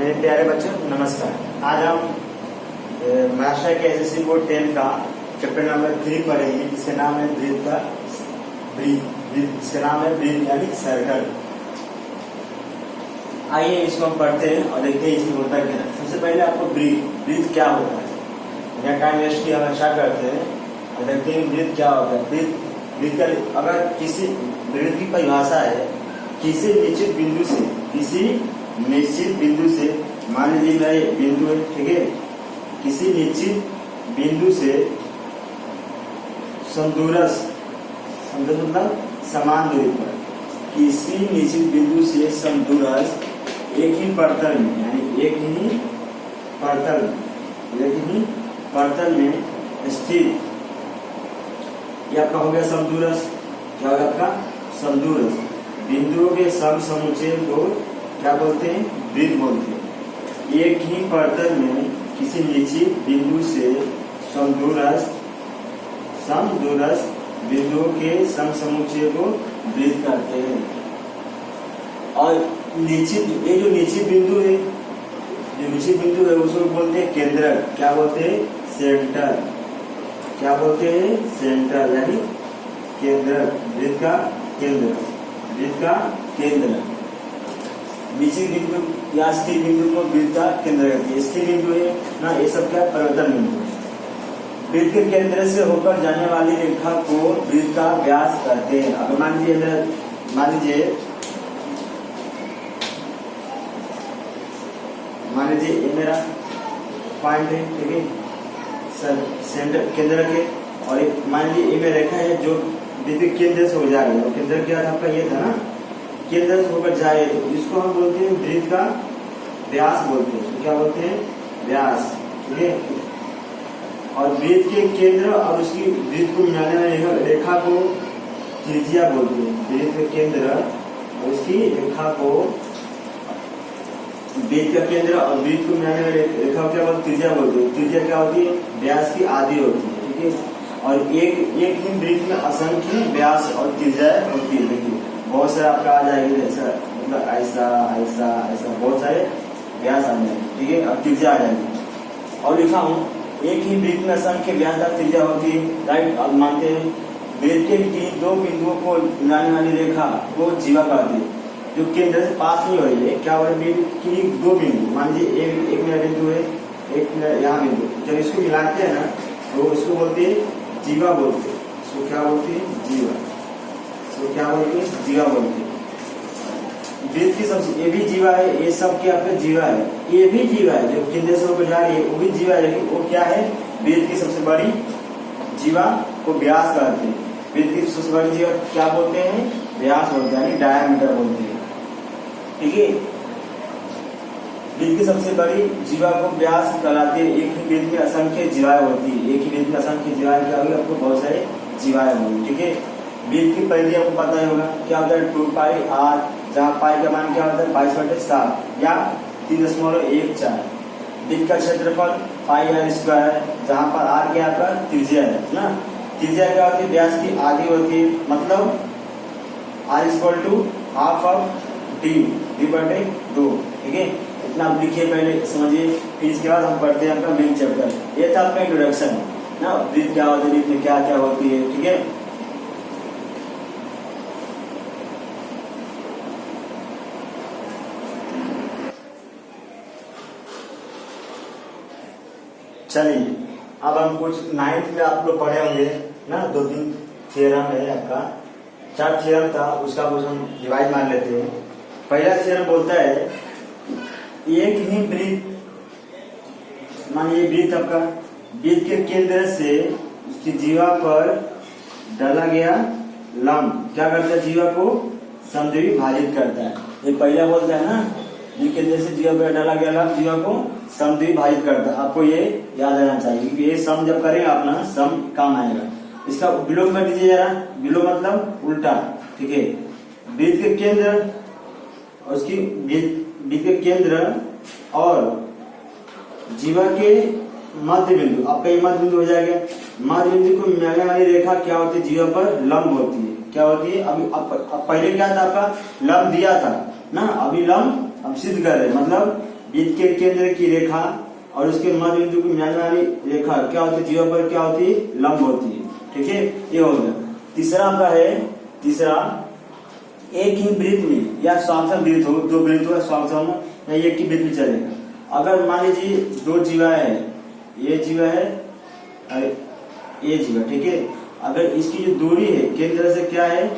मेरे प्यारे बच्चों नमस्कार। आज हम महाराष्ट्र के एसएससी बोर्ड 10 का चैप्टर नंबर 3 पढ़ेंगे, जिसका नाम है ब्रीथ का इसका नाम है ब्रीथ यानी सर्कल। आइए इसको हम पढ़ते हैं और देखते हैं इसमें होता क्या है। सबसे पहले आपको ब्रीथ क्या होता है, या टाइम वेस्ट की हम स्टार्ट करते हैं और देखते हैं ब्रीथ क्या होता है। ब्रीथ का अगर किसी ब्रीथ की परिभाषा है किसी निश्चित बिंदु से मान लीजिए मेरा ये बिंदु है, ठीक है, किसी निश्चित बिंदु से समदूरस्थ मतलब समान दूरी पर, किसी निश्चित बिंदु से समदूरस्थ एक ही परतल में यानी एक ही परतल में स्थित, ये आपका हो गया समदूरस्थ। क्या होगा आपका समदूरस्थ बिंदुओं के समसमुच्चय को क्या बोलते हैं, ब्रीथ बोलते हैं। एक ही परतल में किसी निश्चित बिंदु से समदूरस्थ बिंदुओं के समसमुच्चय को ब्रीथ करते हैं। और ये जो निश्चित बिंदु है उसको बोलते हैं केंद्रक। क्या बोलते हैं, सेंटर। क्या बोलते हैं, सेंटर यानी केंद्रक। ब्रीथ का केंद्र निश्चित बिंदु या स्थिर बिंदु को ब्रीथ का केंद्र कहते हैं। स्थिर बिंदु है ना, ये सब क्या परिवर्तन बिंदु। ब्रीथ के केंद्र से होकर जाने वाली रेखा को ब्रीथ का व्यास कहते हैं। अब मान लीजिए ये मेरा पॉइंट है, ठीक है, सेंटर केंद्र के, और मान लीजिए ये मेरा रेखा है जो ब्रीथ के केंद्र से हो जा रही है। केंद्र क्या था आपका, ये था ना, केंद्र से होकर जाए तो इसको हम बोलते हैं ब्रीथ का व्यास बोलते हैं। तो क्या बोलते हैं, व्यास, ठीक है। और ब्रीथ के केंद्र और उसकी ब्रीथ को मिलाने वाली रेखा को त्रिज्या बोलते हैं। ब्रीथ के केंद्र और उसकी रेखा को, ब्रीथ का केंद्र और ब्रीथ को मिलाने वाली रेखा को क्या बोलते हैं, त्रिज्या बोलते हैं। त्रिज्या क्या होती है, व्यास की आधी होती है, ठीक है। और एक ही ब्रीथ में असंख्य व्यास और त्रिज्या होती है। देखिए बहुत सारे आपका आ जाएंगे, जैसा मतलब ऐसा बहुत सारे व्यास आ जाएंगे, ठीक है। अब त्रिज्या आ जाएगी और लिखा हूँ एक ही ब्रीथ में असंख्य व्यास और त्रिज्या होती है, राइट। अब मानते हैं ब्रीथ के दो बिंदुओं को मिलाने वाली रेखा को जीवा कहते हैं, जो केंद्र से पास नहीं हो रही है। क्या हो रहा है, ब्रीथ की दो बिंदु, मान लीजिए एक मेरा बिंदु है, एक मेरा यहाँ बिंदु, जब इसको मिलाते हैं ना तो इसको बोलते हैं जीवा बोलते हैं। इसको क्या बोलते हैं, जीवा। इसको क्या बोलते हैं, जीवा बोलते हैं। ब्रीथ की सबसे, ये भी जीवा है, ये सब क्या आपका जीवा है, ये भी जीवा है, जो केंद्र से होकर जा रही है वो भी जीवा है, लेकिन वो क्या है, ब्रीथ की सबसे बड़ी जीवा को व्यास कहते हैं। ब्रीथ की सबसे बड़ी जीवा क्या बोलते हैं, व्यास बोलते हैं, यानी डायमीटर बोलते हैं, ठीक है। ब्रीथ की सबसे बड़ी जीवा को व्यास कहलाते हैं। एक ही ब्रीथ में असंख्य जीवाएं होती है, एक ही ब्रीथ में असंख्य जीवाएं क्या होगी, आपको बहुत सारे जीवाएं होंगी, ठीक है। ब्रीथ की परिधि आपको पता ही होगा, क्या होता है, 2πr, जहाँ पाई का मान क्या होता है 22/7 या 3.14। ब्रीथ का क्षेत्रफल πr², जहाँ पर r क्या आपका त्रिज्या है ना। त्रिज्या क्या होती है, व्यास की आधी होती है, मतलब r=12/2, ठीक है। इतना आप लिखिए, पहले समझिए, फिर इसके बाद हम पढ़ते हैं आपका मेन चैप्टर। ये था आपका इंट्रोडक्शन ना, ब्रीथ क्या होती है, ब्रीथ में क्या क्या होती है, ठीक है। चलिए अब हम कुछ 9th में आप लोग पढ़े होंगे ना, 2-3 थ्योरम है आपका, 4 थ्योरम था, उसका कुछ हम डिवाइड मान लेते हैं। पहला थ्योरम बोलता है एक ही ब्रीथ, मानिए ब्रीथ आपका, ब्रीथ के केंद्र से उसकी जीवा पर डाला गया लंब क्या करता है, जीवा को समद्विभाजित करता है। ये पहला बोलता है ना, केंद्र से जीवा पर डाला गया लंब जीवा को समद्विभाजित करता है। आपको ये याद रहना चाहिए, क्योंकि ये सम जब करेंगे आप ना, सम काम आएगा। इसका विलोम कर दीजिए जरा, विलोम मतलब उल्टा, ठीक है। ब्रीथ के केंद्र और उसकी ब्रीथ के केंद्र और जीवा के मध्य बिंदु, आपका ये मध्य बिंदु हो जाएगा। मध्य बिंदु को मिलाने वाली रेखा क्या होती है, जीवा पर लंब होती है। क्या होती है, अभी अब पहले क्या था आपका, लंब दिया था ना, अभी लंब अब सिद्ध कर रहे, मतलब वृत्त के केंद्र की रेखा और उसके मध्य बिंदु की मिलाने वाली रेखा क्या होती है, जीवा पर क्या होती है, लंब होती है। ठीक है, ये हो गया। तीसरा आपका है, तीसरा एक ही वृत्त में या समसम वृत्त हो, दो वृत्त हो समसम या एक ही वृत्त में चलेगा। अगर मान लीजिए दो जीवा है, ये जीवा है और ये जीवा, ठीक है, अगर इसकी जो दूरी है केंद्र से क्या है,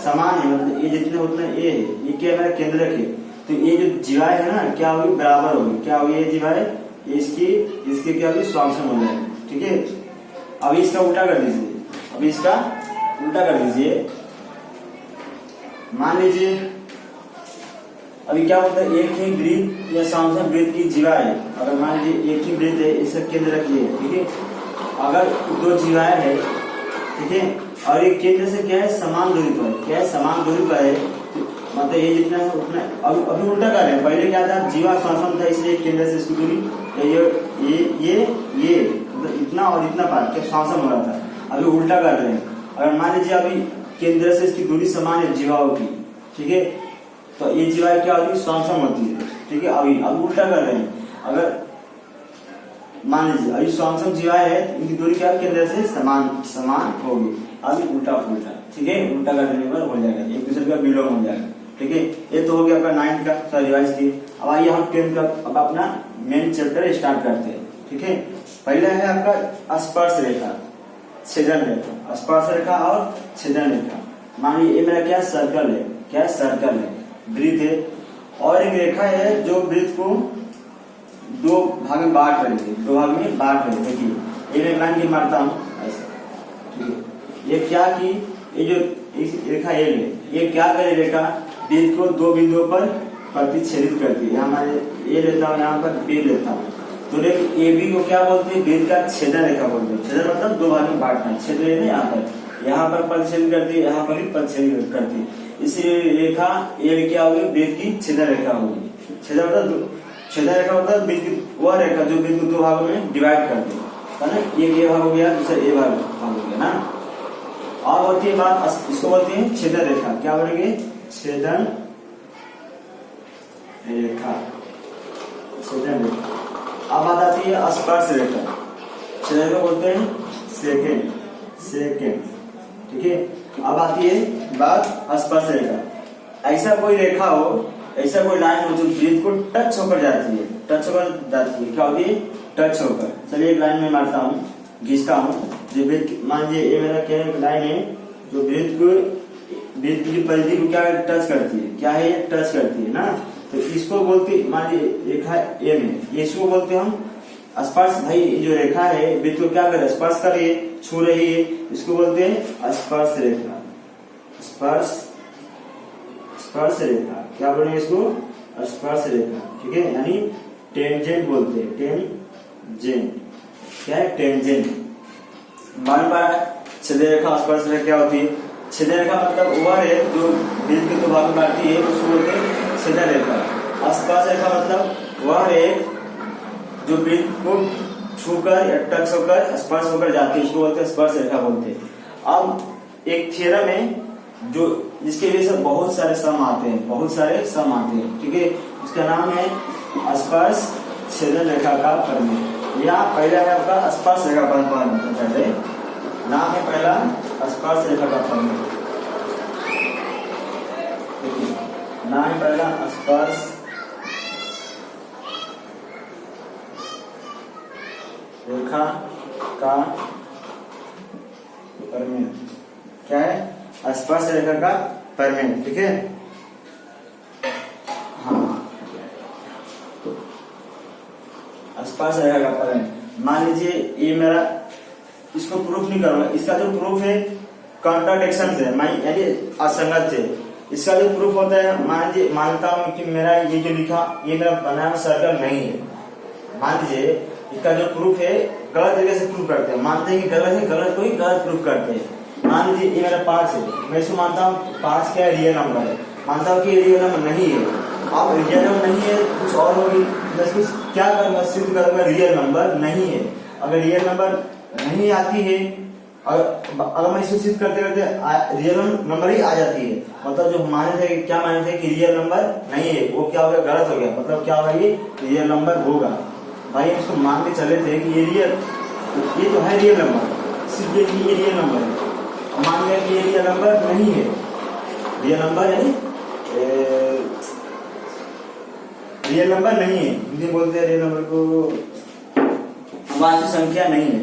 समान है, मतलब ये जितना उतना ये है, ये क्या है, केंद्रक है, तो ये जो जीवा है ना क्या होगी, बराबर होगी, क्या होगी, ये जीवा है इसके क्या होगी, समसम हो जाएगा। ठीक है, अब इसका उल्टा कर दीजिए, अब इसका उल्टा कर दीजिए। मान लीजिए अभी क्या होता है, एक ही वृत्त या समसम वृत्त की जीवा है, अगर मान लीजिए एक ही वृत्त है, इसका केंद्र रखिए, ठीक है, अगर दो जीवाएं है, ठीक है, और एक केंद्र से क्या है, समान दूरी पर, क्या है, समान दूरी पर है, मतलब ये जितना है उतना। अभी उल्टा कर रहे हैं, पहले क्या था, जीवा समसम था इसलिए केंद्र से इसकी दूरी ये मतलब इतना और इतना पार क्या समसम हो रहा था। अभी उल्टा कर रहे हैं, अगर मान लीजिए अभी केंद्र से इसकी दूरी समान है जीवाओं की, ठीक है, तो ये जीवाएं क्या होती है, समसम होती है। ठीक है, अभी उल्टा कर रहे हैं, अगर मान लीजिए अभी समसम जीवाएं है, इनकी दूरी क्या केंद्र से समान होगी। अभी उल्टा फुल्टा, ठीक है, उल्टा कर देने पर हो जाएगा, एक दूसरे का विलोम हो जाएगा। ठीक है, ये तो हो गया आपका 9th का रिवाइज की। अब आइए हम 10th का अब अपना मेन चैप्टर स्टार्ट करते हैं। ठीक है, पहला है आपका स्पर्श रेखा, छेदन रेखा, स्पर्श रेखा और छेदन रेखा। मानिए ये मेरा क्या सर्कल है, क्या सर्कल है, वृत्त है, और एक रेखा है जो वृत्त को दो भाग में बांट रही है, दो भाग में बांट रही है। देखिए ये मैं लाइन की मारता हूँ ऐसा, ठीक है, ये क्या की, ये जो रेखा ये क्या करे, रेखा वृत्त को दो बिंदुओं पर प्रतिच्छेदित करती है। यहाँ ए लेता हूँ, यहाँ पर बी लेता हूँ, तो रेखा ए बी को क्या बोलते हैं, वृत्त का छेदन रेखा बोलते हैं। छेदन मतलब दो भाग में बांटना, छेद है यहाँ पर प्रतिच्छेद करती है, यहाँ पर भी प्रतिच्छेद करती है, इसलिए रेखा ए क्या होगी, वृत्त की छेदन रेखा होगी। छेदन मतलब वृत्त की वह रेखा जो वृत्त को दो भागों में डिवाइड करती है ना, एक ये भाग हो गया, दूसरा ए भाग हो गया ना। और होती है बात, इसको बोलते हैं छेदन रेखा, क्या बोलेंगे, छेदन रेखा, छेदन रेखा। अब बात आती है स्पर्श रेखा, छेदन रेखा बोलते हैं सेकेंड। ठीक है, अब आती है बात स्पर्श रेखा। ऐसा कोई रेखा हो, ऐसा कोई लाइन हो जो वृत्त को टच होकर जाती है, क्या होती है, टच होकर। चलिए एक लाइन में मारता हूँ, खींचता हूँ, जो वृत्त, मान लीजिए ये मेरा क्या लाइन है जो वृत्त की परिधि को क्या टच करती है, क्या है, टच करती है ना, तो इसको बोलते, मान लीजिए रेखा ए में, इसको बोलते हम स्पर्श। भाई जो रेखा है वृत्त को क्या करे, स्पर्श कर रही है, छू रही है, इसको बोलते हैं स्पर्श रेखा। स्पर्श रेखा क्या बोलेंगे इसको, स्पर्श रेखा। ठीक है, यानी टेंजेंट बोलते हैं, टेंजेंट क्या है, टेंजेंट। मान पा छेदन रेखा स्पर्श रेखा क्या होती है, छेदन रेखा मतलब वह है जो वृत्त के दो भाग में बांटती है, उसको बोलते हैं छेदन रेखा। स्पर्श रेखा मतलब वह है जो वृत्त को छूकर या टच होकर स्पर्श होकर जाती है, उसको बोलते हैं स्पर्श रेखा बोलते हैं। अब एक थ्योरम है जो जिसके लिए से बहुत सारे सम आते हैं, ठीक है, उसका नाम है स्पर्श छेदन रेखा का प्रमेय। यहाँ पहला है आपका स्पर्श रेखा का प्रमेय, नाम है पहला स्पर्श रेखा का प्रमेय, नाम है पहला स्पर्श रेखा का प्रमेय। क्या है, स्पर्श रेखा का प्रमेय। ठीक है, हाँ, स्पर्श रेखा का प्रमेय। मान लीजिए ये मेरा, इसको प्रूफ नहीं करूंगा, इसका जो प्रूफ है कॉन्ट्राडिक्शन से, यानी असंगत से। इसका जो प्रूफ होता है, मान लीजिए मानता हूं कि मेरा ये जो लिखा, ये मेरा बनाया सर्कल नहीं है। मान लीजिए इसका जो प्रूफ है गलत तरीके से प्रूफ करते हैं, मानते हैं कि गलत है, गलत कोई गलत प्रूफ करते हैं। मान लीजिए ये मेरा 5 है, मैं इसको मानता हूँ 5 क्या रियल नंबर है, मानता हूँ कि ये रियल नंबर नहीं है। अब रियल नंबर नहीं है, कुछ और होगी, मैं इसको क्या करूंगा, सिद्ध करूंगा रियल नंबर नहीं है। अगर रियल नंबर नहीं आती है अगर मैं इसको सिद्ध करते करते रियल नंबर ही आ जाती है, मतलब जो माने थे, क्या माने थे कि रियल नंबर नहीं है, वो क्या हो गया, गलत हो गया, मतलब क्या होगा, ये रियल नंबर होगा। भाई हम इसको मान के चले थे कि ये तो है रियल नंबर, सिर्फ ये रियल नंबर है, मान लिया कि ये रियल नंबर नहीं है, रियल नंबर यानी रियल नंबर नहीं है, हिंदी बोलते हैं रियल नंबर को वास्तविक संख्या नहीं है,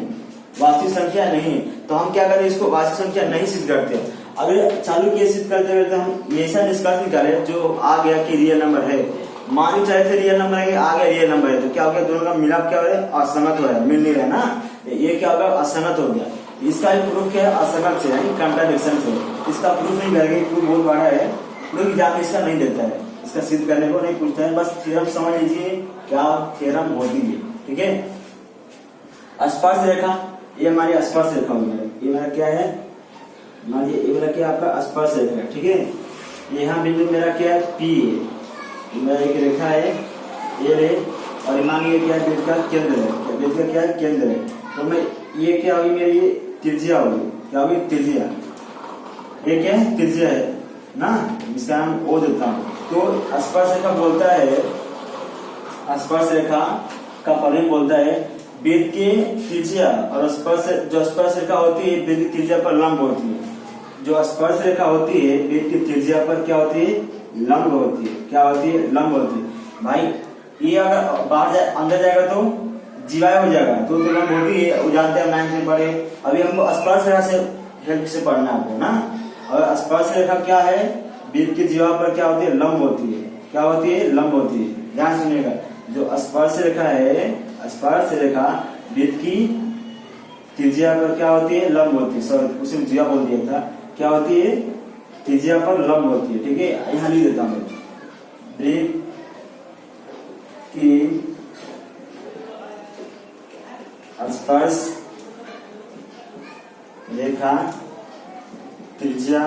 वास्तविक संख्या नहीं है। तो हम क्या करें, इसको वास्तविक संख्या नहीं सिद्ध करते। अगर चालू केस सिद्ध करते करते हम ऐसा निष्कर्ष निकाले जो आ गया कि रियल नंबर है, मान ही चाहे थे रियल नंबर है, आ गया रियल नंबर है, तो क्या हो गया, दोनों का मिलाप क्या हो रहा है, असंगत हो रहा है, मिल नहीं रहा है ना, ये क्या होगा, असंगत हो गया। इसका प्रूफ क्या है, असंगत से यानी कंट्राडिक्शन से। इसका प्रूफ नहीं करेंगे, प्रूफ बहुत बड़ा है, लोग एग्जाम इसका नहीं देता है, इसका सिद्ध करने को नहीं पूछता है, बस थ्योरम समझ लीजिए क्या थ्योरम होती है, ठीक है। स्पर्श रेखा, ये हमारी स्पर्श रेखा हो गया, ये मेरा क्या है, मानिए ये मेरा क्या आपका स्पर्श रेखा, ठीक है। यहाँ बिंदु मेरा क्या है, पी है, मेरा एक रेखा है ये रे, और मानिए क्या है, वृत्त का केंद्र है, वृत्त का क्या है, केंद्र है। तो मैं ये क्या होगी, मेरी ये त्रिज्या होगी, क्या होगी, त्रिज्या, ये क्या है, त्रिज्या है ना, इसका नाम ओ देता हूँ। तो स्पर्श रेखा बोलता है, स्पर्श रेखा का परिणाम बोलता है वृत्त की त्रिज्या, और स्पर्श जो स्पर्श रेखा होती है वृत्त की त्रिज्या पर लंब होती है, जो स्पर्श रेखा होती है वृत्त की त्रिज्या पर क्या होती है, लंब होती है, क्या होती है, लंब होती है। भाई ये अगर बाहर जाए अंदर जाएगा तो जीवाय हो जाएगा, तो लंब होती है, वो जानते हैं, 9 से पढ़े। अभी हमको स्पर्श रेखा से हेल्प से पढ़ना है ना। और स्पर्श रेखा क्या है, वृत्त की जीवा पर क्या होती है, लंब होती है, क्या होती है, लंब होती है। ध्यान सुनिएगा, जो स्पर्श रेखा है, स्पर्श रेखा वृत्त की त्रिज्या पर क्या होती है, लंब होती है, सॉरी उसी में जीवा बोल दिया था, क्या होती है, त्रिज्या पर लंब होती है, ठीक है। यहाँ लिख देता हूँ, वृत्त की स्पर्श रेखा त्रिज्या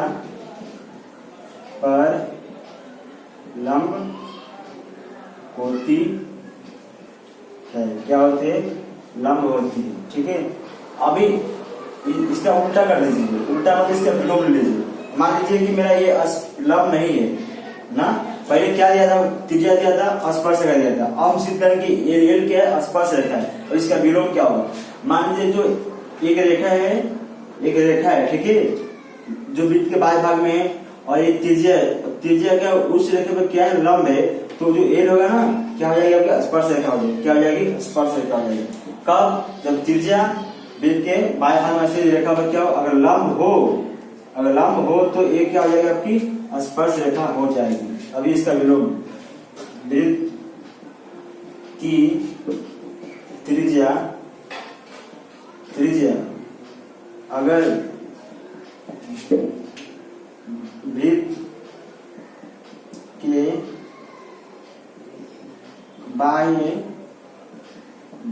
पर लंब होती है, क्या होती है, लंब होती है, ठीक है। अभी इसका उल्टा कर लीजिए, उल्टा मतलब इसका विलोम ले लीजिए। मान लीजिए कि मेरा ये लंब नहीं है ना, पहले क्या दिया था, त्रिज्या दिया था, स्पर्श रेखा दिया था। अब हम सिद्ध करेंगे ये रियल क्या है, स्पर्श रेखा है, और इसका विलोम क्या होगा। मान लीजिए जो एक रेखा है, एक रेखा है, ठीक है, जो वृत्त के बाह्य भाग में है, और ये त्रिज्या, त्रिज्या क्या उस रेखा पर क्या है, लंब है, तो जो एल होगा ना, क्या हो जाएगी आपका, स्पर्श रेखा हो जाएगी, क्या हो जाएगी, स्पर्श रेखा हो जाएगी। कब, जब त्रिज्या वृत्त के बाह्य भाग में से रेखा पर क्या हो, अगर लंब हो, अगर लंब हो तो ये क्या हो जाएगी, आपकी स्पर्श रेखा हो जाएगी। अभी इसका विलोम, वृत्त की त्रिज्या, त्रिज्या अगर वृत्त के बाह्य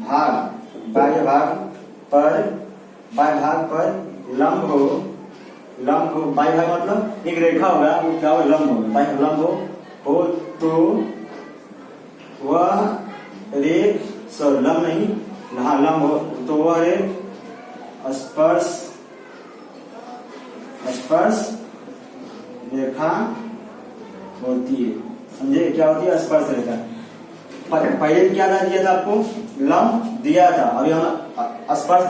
भाग पर लंब हो, बाह्य भाग मतलब एक रेखा होगा, वो क्या हो, लंब हो, बाह्य लंब हो तो वह रेख, सॉरी लंब नहीं, हाँ लंब हो तो वह रेख स्पर्श रेखा होती है। समझे क्या होती है स्पर्श रेखा। पहले क्या दिया था आपको, लंब दिया था, अभी हम स्पर्श,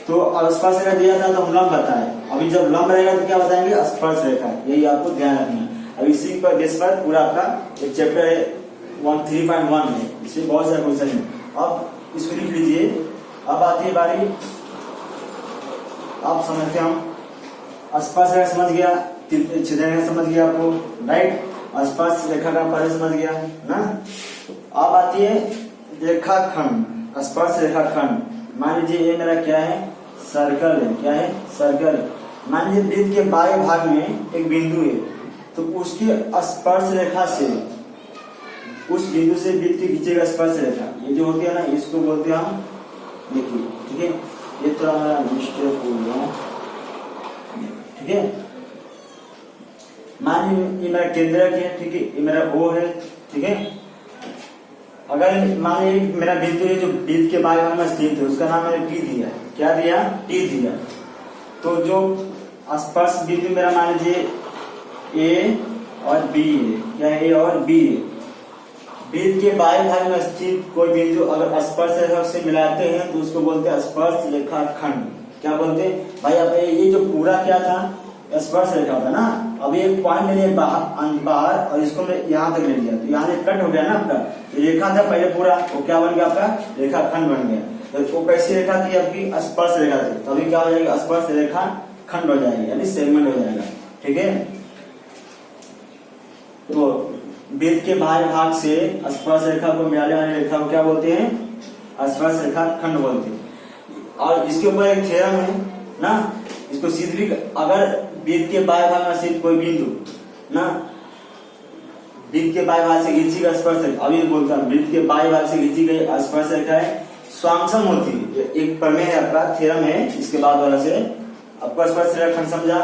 तो स्पर्श रेखा दिया था तो हम लंब बताए, अभी जब लंब रहेगा तो क्या बताएंगे, स्पर्श रेखा। यही आपको ध्यान रखना। अब इसी पर बेस पर पूरा आपका एक चैप्टर 13.1 है, इसमें बहुत सारे क्वेश्चन है। अब इसको लिख लीजिए। अब आती है बारी, आप समझते हम स्पर्श रेखा समझ गया, छिद्र रेखा समझ गया आपको, राइट, स्पर्श रेखा का परिचय समझ गया ना। अब आती है रेखाखंड, स्पर्श रेखाखंड। मान लीजिए ये मेरा क्या है, सर्कल है, क्या है, सर्कल। मान लीजिए वृत्त के बाह्य भाग में एक बिंदु है, तो उसकी स्पर्श रेखा से, उस बिंदु से वृत्त की खींचेगा स्पर्श रेखा, ये जो होती है ना, इसको बोलते हैं हम, देखिए, ठीक है, ये थोड़ा हमारा मिस्टेक हो गया, ठीक है। मान लीजिए ये मेरा केंद्रक है, ठीक है, ये मेरा ओ है, ठीक है। अगर मान लीजिए मेरा बिंदु है जो वृत्त के बाह्य भाग में स्थित है, उसका नाम मैंने टी दिया, क्या दिया, टी दिया। तो जो स्पर्श बिंदु मेरा मान लीजिए ए और बी है, क्या ए और बी है। वृत्त के बाएं भाग में स्थित कोई बिंदु अगर स्पर्श रेखा से मिलाते हैं तो उसको बोलते हैं स्पर्श रेखा खंड। क्या बोलते हैं भाई? अब ये जो पूरा क्या था स्पर्श रेखा था ना, अब एक पॉइंट ले लिया बाहर और इसको मैं यहाँ तक ले लिया, तो यहाँ से कट हो गया ना आपका, रेखा था पहले पूरा, वो क्या बन गया आपका? रेखा खंड बन गया। तो वो कैसी रेखा थी आपकी? स्पर्श रेखा थी, तो अभी क्या हो जाएगा? स्पर्श रेखा खंड हो जाएगी, यानी सेगमेंट हो जाएगा। ठीक है, तो वृत्त के बाह्य भाग से स्पर्श रेखा को मिलाने वाली रेखा को क्या बोलते हैं? स्पर्श रेखा खंड बोलते हैं। और इसके ऊपर एक थ्योरम है ना, इसको सिद्ध भी, अगर वृत्त के बाह्य भाग में स्थित कोई बिंदु ना, वृत्त के बाह्य भाग से खींची गई स्पर्श रेखा, अभी बोलता हूं, वृत्त के बाह्य भाग से खींची गई स्पर्श रेखा है स्वांगसम होती है। एक प्रमेय है आपका, थ्योरम है, इसके बाद वाला से आपका स्पर्श रेखा खंड समझा।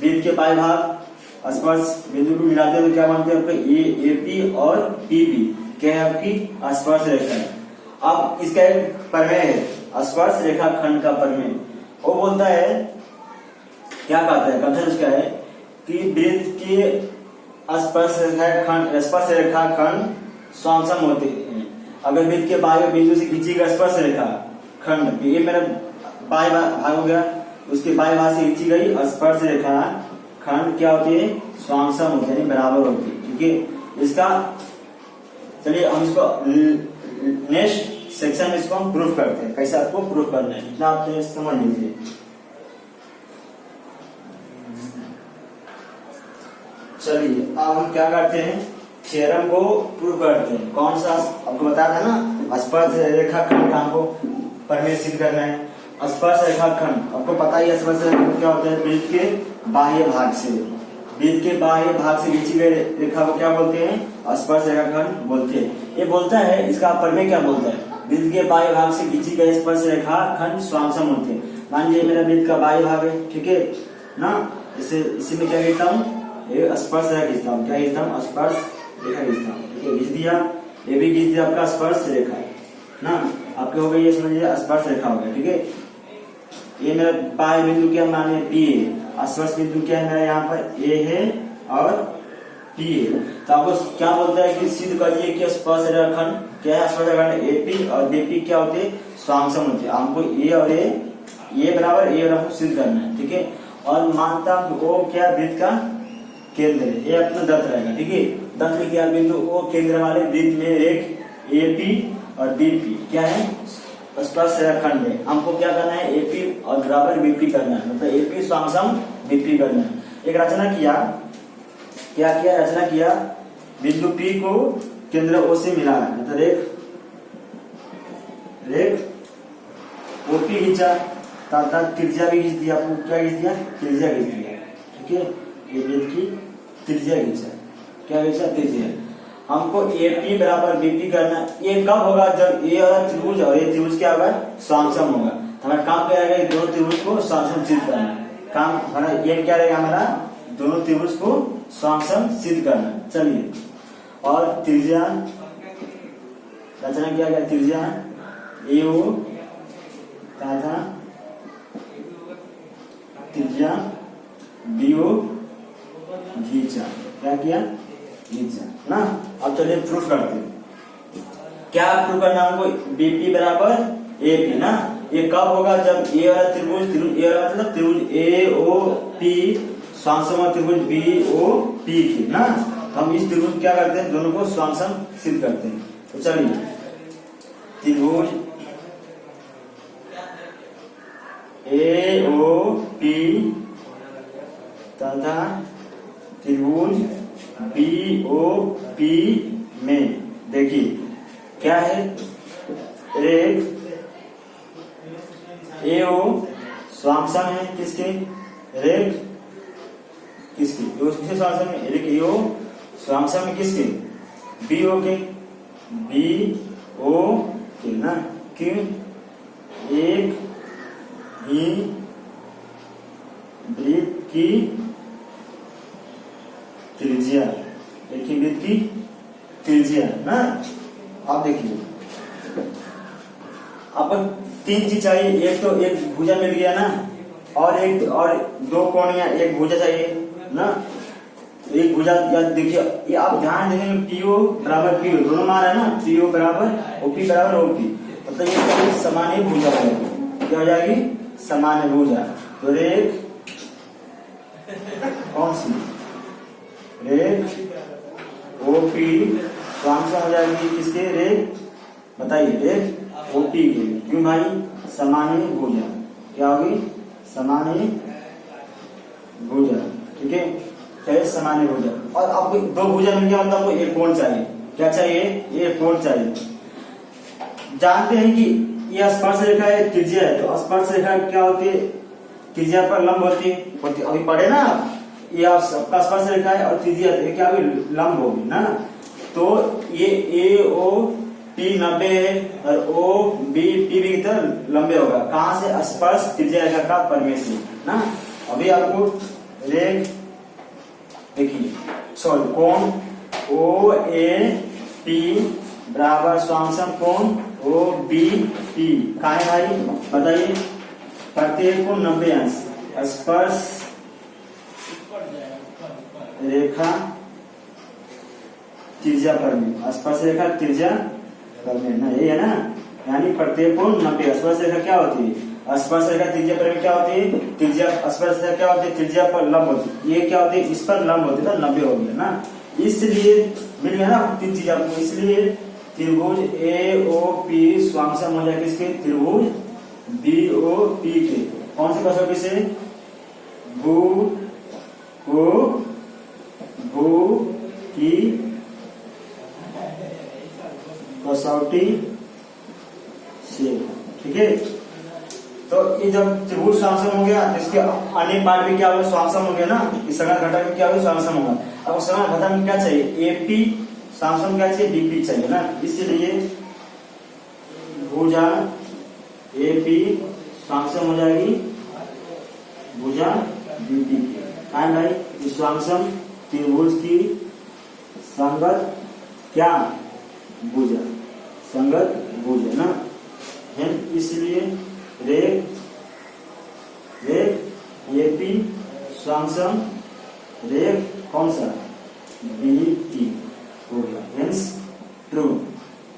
वृत्त के बाह्य भाग स्पर्श बिंदु को मिलाते हैं तो क्या बनते हैं? आपका ए पी और पी बी, क्या है? आपकी स्पर्श रेखा है। अब इसका एक प्रमेय है स्पर्श रेखा खंड का प्रमेय, वो बोलता है, क्या कहता है? कथन उसका है कि वृत्त के स्पर्श रेखा खंड स्वांगसम होते हैं। अगर वृत्त के बाह्य बिंदु से खींची गई स्पर्श रेखा खंड, ये मेरा बाह्य भाग हो गया, उसके बाह्य भाग से खींची गई स्पर्श रेखा खंड क्या होती है? स्वांगसम होती है, बराबर होती है। ठीक है, इसका चलिए हम इसको नेक्स्ट सेक्शन में इसको हम प्रूफ करते हैं, कैसे आपको प्रूफ करना है, इतना आप समझ लीजिए। चलिए अब हम क्या करते हैं? थ्योरम को प्रूफ करते हैं। कौन सा? आपको बताया था ना, स्पर्श रेखा खंड का हमको प्रमेय सिद्ध करना है। स्पर्श रेखा खंड आपको पता ही है, स्पर्श रेखा क्या होता है? वृत्त के बाह्य भाग से, वृत्त के बाह्य भाग से खींची गई रेखा को क्या बोलते हैं? स्पर्श रेखा खंड बोलते हैं। ये बोलता है, इसका प्रमेय क्या बोलता है? वृत्त के बाह्य भाग से खींची गई स्पर्श रेखा खंड स्वांगसम होते हैं। मान लीजिए मेरा वृत्त का बाह्य भाग है, ठीक है ना, इसी में क्या कहता हूँ? ये स्पर्श रेखा खींचता हूँ, क्या खींचता हूँ? स्पर्श रेखा खींचता हूँ। ठीक है, खींच दिया, ये भी खींच दिया, आपका स्पर्श रेखा है ना, आपके हो गई ये, समझिए स्पर्श रेखा हो गया। ठीक है, ये मेरा बाह्य बिंदु क्या माने? पी है, स्पर्श बिंदु क्या है मेरा? यहाँ पर ए है और पी है। तो आपको क्या बोलता है कि सिद्ध करिए कि स्पर्श रेखा खंड क्या है? स्पर्श रेखा खंड एपी और बीपी क्या होते हैं? स्वांगसम होते हैं। हमको ए और ए बराबर ए और आपको सिद्ध करना है। ठीक है, और मानता हूं वो क्या? वृत्त का केंद्र है, ये अपना दत्त रहेगा। ठीक है, दत्त लिखिए बिंदु वो केंद्र वाले वृत्त में एक एपी और बीपी क्या है? स्पर्श रेखा खंड है। हमको क्या करना है? एपी और बराबर बीपी करना है, मतलब एपी स्वांगसम बीपी करना है। एक रचना किया, क्या किया? रचना किया, बिंदु पी को केंद्र ओ से मिलाना, मतलब रेख ओपी खींचा तथा त्रिज्या भी खींच दिया। आपको क्या खींच दिया? त्रिज्या खींच दिया। ठीक है, ये वृत्त की त्रिज्या खींचा, क्या खींचा? त्रिज्या। हमको एपी बराबर बीपी करना। ये कब होगा? जब ए और त्रिभुज और ये त्रिभुज क्या होगा? स्वांगसम होगा। हमारा काम क्या रहेगा? दोनों त्रिभुज को स्वांगसम सिद्ध करना। काम हमारा ये क्या रहेगा? हमारा दोनों त्रिभुज को स्वांगसम सिद्ध करना। चलिए, और त्रिज्या रचना किया गया, त्रिज्या एओ तथा त्रिज्या बीओ घींचा। क्या किया? घींचा ना। अब चलिए प्रूफ करते हैं। क्या प्रूफ करना हमको? बीपी बराबर एपी ना। ये कब होगा? जब ए वाला त्रिभुज ए वाला मतलब त्रिभुज ए ओ पी स्वांगसम त्रिभुज बी ओ पी की ना, हम इस त्रिभुज क्या करते हैं? दोनों को स्वांगसम सिद्ध करते हैं। तो चलिए, त्रिभुज ए ओ पी तथा त्रिभुज बी ओ पी में देखिए क्या है? रेख ए ओ स्वांगसम है किसके? रेख किसकी? किसके स्वांगसम है? रेख ए ओ स्वांगसम है किसके? बी ओ के, बी ओ के ना, कि एक ही वृत्त की त्रिज्या, एक ही वृत्त की त्रिज्या ना। आप देखिए, आपको तीन चीज चाहिए। एक तो एक भुजा मिल गया ना, और दो कोण या एक भुजा चाहिए ना। तो एक भुजा या देखिए, ये आप ध्यान देंगे पीओ बराबर पीओ दोनों मार है ना, पीओ बराबर ओपी बराबर ओपी, मतलब ये क्या है, समानी भुजा है। क्या हो जाएगी, समान्य भुजा। तो रेख कौन सी, रेख ओपी स्वांश हो जाएगी किसके, रेख बताइए, रेख ओपी के। क्यों भाई, समानी भुजा। क्या होगी, समानी भुजा। ठीक है, क्या समानी भुजा। और आपको दो भुजा मिल गया, मतलब आपको एक कोण चाहिए। क्या चाहिए, एक कोण चाहिए। जानते हैं कि यह स्पर्श रेखा है, त्रिज्या है, तो स्पर्श रेखा क्या होती है, त्रिज्या पर लंब होती है। अभी पढ़े ना, ये आपका स्पर्श रेखा है और त्रिज्या क्या होगी, लंब होगी ना। तो ये ए ओ टी 90 है और ओ बी टी भी की तरह लंबे होगा। कहां से, स्पर्श त्रिज्या रेखा का परिमेय से ना। अभी आपको रेख देखिए, सॉरी कोण ओ ए टी बराबर स्वांशम कोण ओ बी टी। कहा है भाई, बताइए, प्रत्येक कोण 90 अंश। स्पर्श रेखा त्रिज्या परिमेय, स्पर्श रेखा त्रिज्या परिमेय ना, ये है ना। यानी प्रत्येक कोण 90। स्पर्श रेखा क्या होती है, स्पर्श रेखा त्रिज्या परिमेय क्या होती है, त्रिज्या स्पर्श रेखा क्या होती है, त्रिज्या पर लंब होती है। ये क्या होती है, इस पर लंब होती है, तो 90 हो गया ना। इसलिए मिल गया ना तीन चीज आपको। इसलिए त्रिभुज ए ओ पी स्वांशम हो जाएगा किसके, त्रिभुज बी ओ पी के। कौन सी कसौटी से, भू को भू की कसौटी से। ठीक है, तो ये जब त्रिभुज स्वांशम हो गया तो इसके अन्य पार्ट भी क्या होगा, स्वांशम हो गया ना। इस समान घटक में क्या होगा, स्वांशम होगा। अब समान घटक में क्या चाहिए, एपी स्वांशम क्या चाहिए, डीपी चाहिए ना। इसलिए भुजा एपी स्वांशम हो जाएगी भुजा डीपी की। कहा भाई, स्वांशम त्रिभुज की संगत क्या, भुजा, संगत भुजा ना है। इसलिए रेख एपी स्वांशम रेख कौन सा, बी टी हो गया, हेंस ट्रू।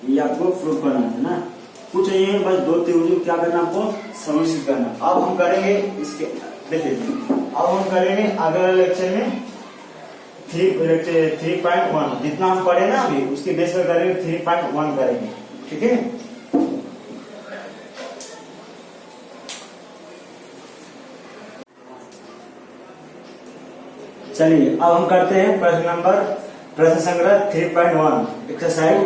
ये आपको प्रूफ करना है ना। कुछ ये बस दो त्रिभुज क्या करना, आपको समिश्रित करना। अब हम करेंगे इसके, देखिए अब हम करेंगे अगले लेक्चर में 3.1 जितना हम पढ़े ना अभी, उसके बेस पर करेंगे 3.1 करेंगे। ठीक है, चलिए अब हम करते हैं प्रश्न संग्रह 3.1 एक्सरसाइज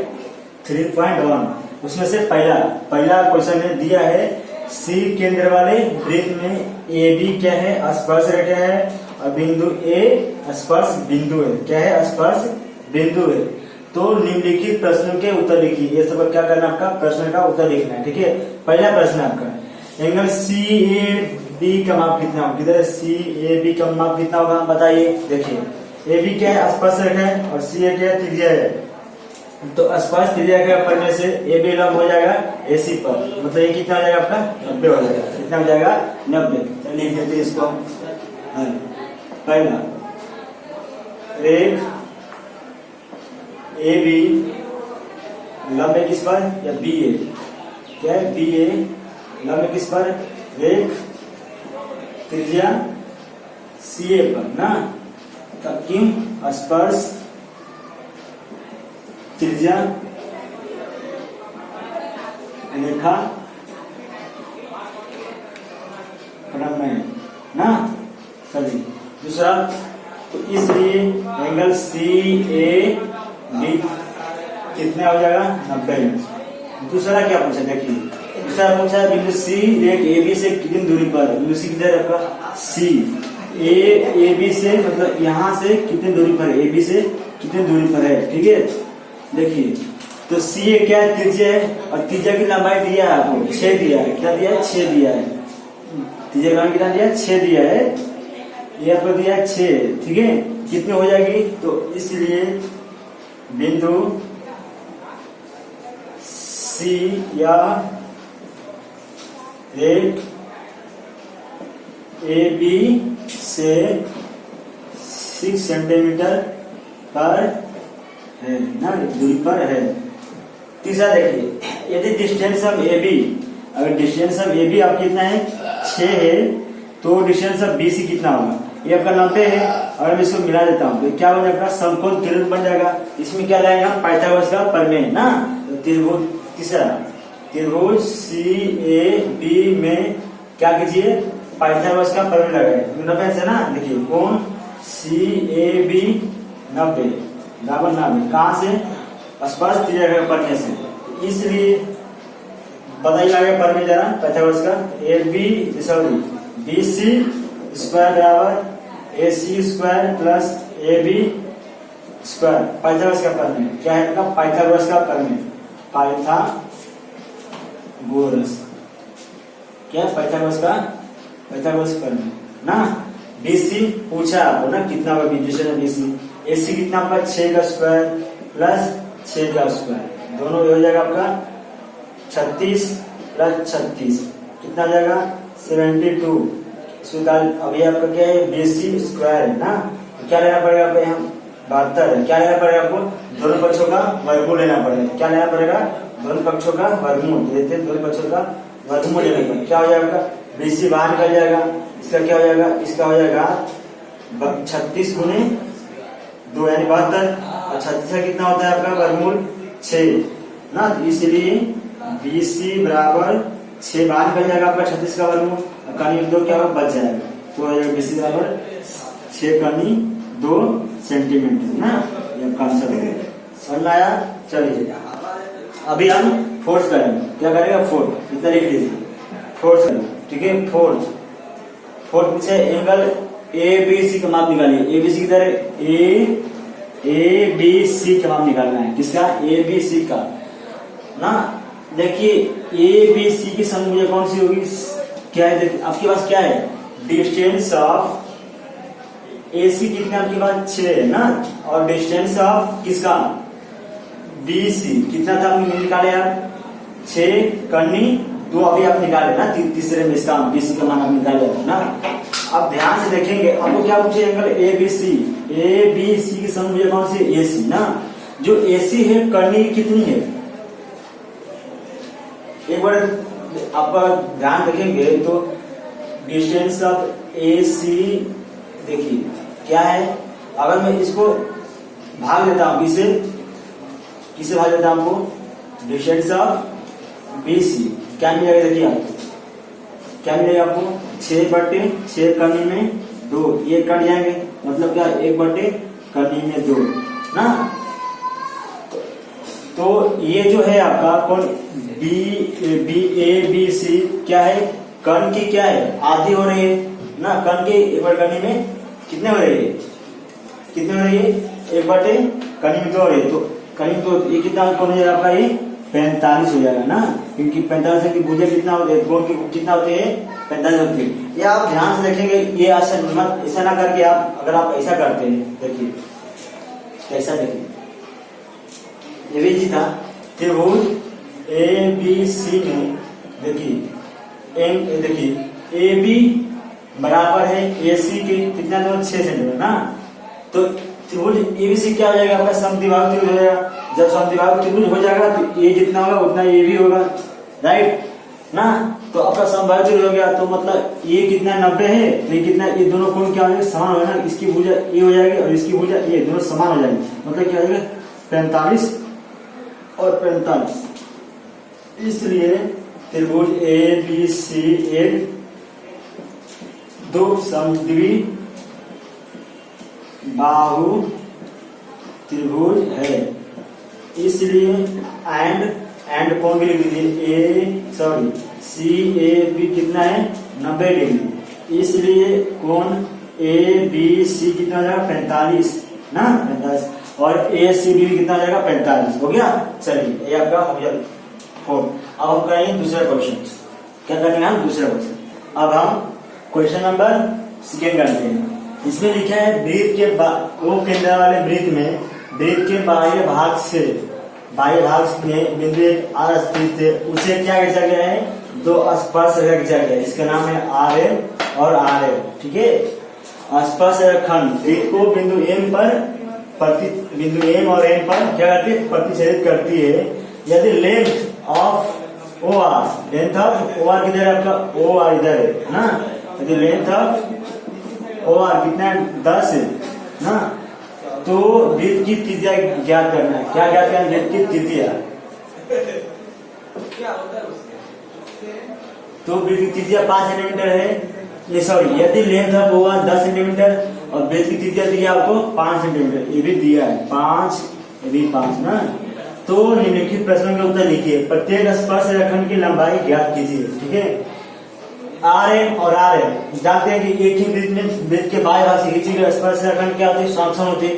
3.1। उसमें से पहला क्वेश्चन ने दिया है, सी केंद्र वाले वृत्त में ए बी क्या है, स्पर्श रेखा है, और बिंदु ए स्पर्श बिंदु है। क्या है, स्पर्श बिंदु है। तो निम्नलिखित प्रश्नों के उत्तर लिखिए। ये सब क्या करना, आपका प्रश्न का उत्तर लिखना है। ठीक है, पहला प्रश्न आपका, एंगल सी ए बी का माप कितना होगा, किधर सी ए बी का माप कितना होगा, बताइए। देखिए ए बी क्या है, स्पर्श रेखा है, और सी ए क्या है, त्रिज्या है। तो स्पर्श त्रिज्या के पढ़ने से ए बी लंब हो जाएगा ए सी पर, मतलब ये कितना हो जाएगा आपका, 90 हो जाएगा। कितना हो जाएगा, 90। लिख देते इसको। पहला, रेख ए बी लंब है किस पर, या बी ए, क्या है, बी ए लंब है किस पर, रेख त्रिज्या सी ए पर ना। क्यों, स्पर्श त्रिज्या रेखा प्रमेय ना। चलिए दूसरा, तो इसलिए एंगल सी ए बी कितना हो जाएगा, 90। दूसरा क्या पूछा, देखिए दूसरा पूछा है बिंदु सी रेख ए बी से कितनी दूरी पर है। बिंदु सी किधर है आपका, सी ए बी से, मतलब यहाँ से कितनी दूरी पर है, ए बी से कितनी दूरी पर है। ठीक है, देखिए तो सी ए क्या है, त्रिज्या है, और त्रिज्या की लंबाई दिया है आपको, 6 दिया है। क्या दिया है, 6 दिया है। त्रिज्या की लंबाई कितना दिया है, 6 दिया है। ये आपको दिया है 6। ठीक है, कितनी हो जाएगी, तो इसलिए बिंदु सी या रेख ए बी से 6 सेंटीमीटर पर है ना, दूरी पर है। तीसरा देखिए, यदि डिस्टेंस ऑफ ए बी, अगर डिस्टेंस ऑफ ए बी आप कितना है 6 है, तो डिस्टेंस ऑफ बी सी कितना होगा? ये आपका 90 है। और मैं इसको मिला देता हूँ तो क्या बन जाएगा? समकोण त्रिभुज बन जाएगा। इसमें क्या लाएगा? पाइथागोरस का प्रमेय ना। तो त्रिभुज, तीसरा त्रिभुज सी ए बी में क्या कीजिए? पाइथागोरस का प्रमेय लगाए। 90 से ना, देखिए कोण सी ए बी 90 बराबर 90, कहाँ से? स्पर्श त्रिज्या के प्रमेय से। इसलिए बताइए आगे प्रमेय जरा पाइथागोरस का। A B sorry B C square बराबर A C square plus A B square. Pythagoras का प्रमेय क्या है? पाइथागोरस का प्रमेय, पाइथागोरस क्या है? पाइथागोरस प्रमेय ना। बीसी पूछा आपको ना कितना होगा डिस्टेंस है बीसी। एसी कितना आपका? 6 का स्क्वायर प्लस 6 का स्क्वायर, दोनों हो जाएगा आपका 36 प्लस 36 कितना आ जाएगा? 72। अभी आपका क्या है? बीसी स्क्वायर है ना, क्या लेना पड़ेगा आपको? यहाँ 72 है। क्या लेना पड़ेगा आपको? दोनों पक्षों का वर्गमूल लेना पड़ेगा। क्या लेना पड़ेगा? दोनों पक्षों का वर्गमूल देते हैं, दोनों पक्षों का वर्गमूल लेना पड़ेगा। क्या हो जाएगा? बीसी बाहर निकल जाएगा, इसका क्या हो जाएगा? इसका हो जाएगा 36 गुने 2 यानी 72, और 36 का कितना होता है आपका वर्गमूल? 6 ना। इसलिए बीसी बराबर 6 बाहर निकल जाएगा आपका 36 का वर्गमूल, कनी 2 क्या होगा? बच जाएगा। तो बीसी बराबर 6 कनी 2 सेंटीमीटर ना। ये आपका आंसर है। समझ में आया? चलिए अभी हम फोर्स करेंगे। क्या करेगा? फोर्थ इतना लिख लीजिए, फोर्स करेंगे। ठीक है, फोर्थ से एंगल ए बी सी का माप निकालिए। ए बी सी किधर है? ए बी सी का माप निकालना है। किसका? ए बी सी का ना। देखिए ए बी सी की संख्या कौन सी होगी? क्या है? देखिए आपके पास क्या है? डिस्टेंस ऑफ ए सी कितना आपके पास? 6 है ना, और डिस्टेंस ऑफ किसका? बी सी कितना था? आपने निकाले यार 6 करनी 2 अभी आप निकाले ना, तीसरे में इसका बीसी का मान आप निकाले ना। अब ध्यान से देखेंगे, आपको क्या पूछे? एंगल ए बी सी की संख्या कौन सी? ए सी ना। जो ए सी है करनी कितनी है? एक बार आप ध्यान देखेंगे तो डिस्टेंस ऑफ ए सी देखिए क्या है। अगर मैं इसको भाग देता हूं, किसे भाग देता हूं? आपको डिस्टेंस ऑफ बी सी क्या मिलेगा? देखिए आपको क्या मिलेगा? आपको 6/6 करनी में 2, ये कट जाएंगे, मतलब क्या? 1/, करनी में 2 ना। तो ये जो है आपका कौन? बी सी क्या है? कर्ण की क्या है? आधी हो रही है ना। कर्ण की 1/, करनी में कितने हो रही है? कितने हो रही है? 1/, करनी में 2 हो रही है। तो करीब तो ये कितना कौन हो जाएगा आपका? ये 45 हो जाएगा ना, क्योंकि 45 की भुजा कितना होते हैं? कोण की कितना होते हैं? 45 होते हैं। ये आप ध्यान से देखेंगे, ये ऐसा ना करके आप, अगर आप ऐसा करते हैं, देखिए कैसा, देखिए ये भी जी था त्रिभुज ए बी सी में, देखिए ए बी बराबर है ए सी के कितना? 6 सेंटीमीटर ना। तो त्रिभुज एबीसी क्या हो जाएगा? आपका समद्विबाहु त्रिभुज हो जाएगा। जब समद्विबाहु त्रिभुज हो जाएगा तो ये जितना होगा उतना ये भी होगा, राइट ना। तो आपका समबाहु त्रिभुज हो गया, तो मतलब ये कितना 90 है, तो ये कितना? ये दोनों कोण क्या हो जाएगा? समान हो जाएगा। इसकी भुजा ये हो जाएगी और इसकी भुजा ये, दोनों समान हो जाएंगे, मतलब क्या हो जाएगा? 45 और 45। इसलिए त्रिभुज ए बी सी एक 2 समद्विबाहु त्रिभुज है। इसलिए एंड कोण भी लिख दीजिए, सी ए बी कितना है? 90 डिग्री। इसलिए कोण ए बी सी कितना हो जाएगा? 45 ना, 45, और ए सी बी कितना हो जाएगा? 45 हो गया। चलिए ये आपका हो गया 4। अब हम करेंगे दूसरा क्वेश्चन। क्या करेंगे हम? दूसरा क्वेश्चन। अब हम क्वेश्चन नंबर 2 करते हैं। इसमें लिखा है वृत्त के वो केंद्र वाले वृत्त में वृत्त के बाह्य भाग में बिंदु एक आर स्थित है, उसे क्या खींचा गया है? दो स्पर्श रेखा खींचा गया, इसका नाम है आर ए और आर ए। ठीक है, स्पर्श रेखाखंड वृत्त को बिंदु एम पर बिंदु एम और एम पर क्या करती है, प्रतिच्छेदित करती है। यदि length of O R, length of O R किधर है आपका, ओ आर इधर है ना, यदि लेंथ ऑफ ओ आर कितना है, 10 है ना, तो वृत्त की त्रिज्या ज्ञात करना है। क्या ज्ञात करना है, वृत्त की त्रिज्या। तो वृत्त की त्रिज्या 5 सेंटीमीटर है, सॉरी, यदि length of O R 10 centimetre और वृत्त की त्रिज्या दिया आपको 5 सेंटीमीटर, ये भी दिया है 5, ये भी 5 ना। तो निम्नलिखित प्रश्नों के उत्तर लिखिए। प्रत्येक स्पर्श रेखाखंड की लंबाई ज्ञात कीजिए। ठीक है, आर एम और आर एम जानते हैं कि एक ही वृत्त में वृत्त के बाएं भाग से खींची गई स्पर्श रेखाखंड क्या होती है, समसम होती है।